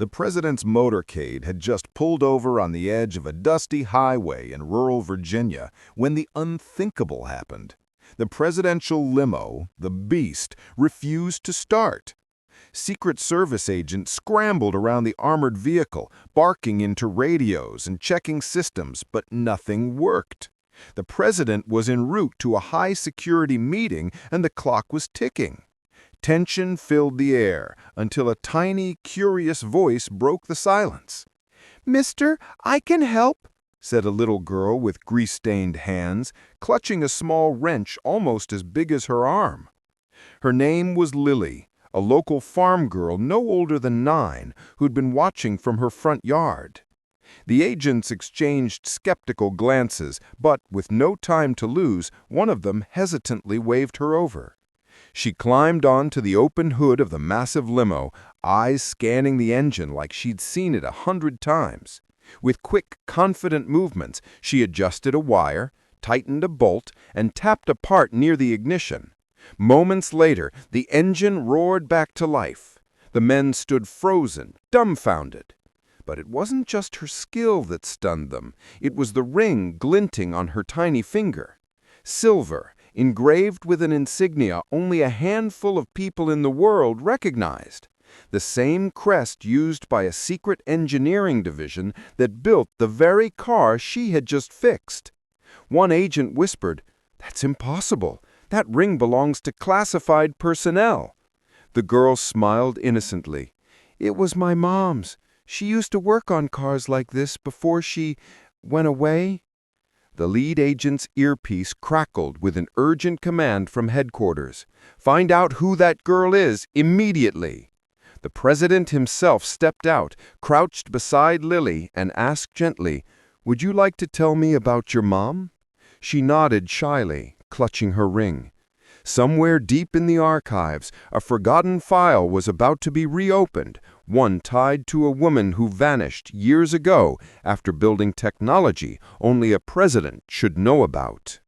The president's motorcade had just pulled over on the edge of a dusty highway in rural Virginia when the unthinkable happened. The presidential limo, the Beast, refused to start. Secret Service agents scrambled around the armored vehicle, barking into radios and checking systems, but nothing worked. The president was en route to a high-security meeting and the clock was ticking. Tension filled the air until a tiny, curious voice broke the silence. "Mister, I can help," said a little girl with grease-stained hands, clutching a small wrench almost as big as her arm. Her name was Lily, a local farm girl no older than 9 who'd been watching from her front yard. The agents exchanged skeptical glances, but with no time to lose, one of them hesitantly waved her over. She climbed onto the open hood of the massive limo, eyes scanning the engine like she'd seen it 100 times. With quick, confident movements, she adjusted a wire, tightened a bolt, and tapped a part near the ignition. Moments later, the engine roared back to life. The men stood frozen, dumbfounded. But it wasn't just her skill that stunned them. It was the ring glinting on her tiny finger. Silver, engraved with an insignia only a handful of people in the world recognized. The same crest used by a secret engineering division that built the very car she had just fixed. One agent whispered, "That's impossible. That ring belongs to classified personnel." The girl smiled innocently. "It was my mom's. She used to work on cars like this before she went away." The lead agent's earpiece crackled with an urgent command from headquarters. "Find out who that girl is immediately." The president himself stepped out, crouched beside Lily, and asked gently, "Would you like to tell me about your mom?" She nodded shyly, clutching her ring. Somewhere deep in the archives, a forgotten file was about to be reopened, one tied to a woman who vanished years ago after building technology only a president should know about.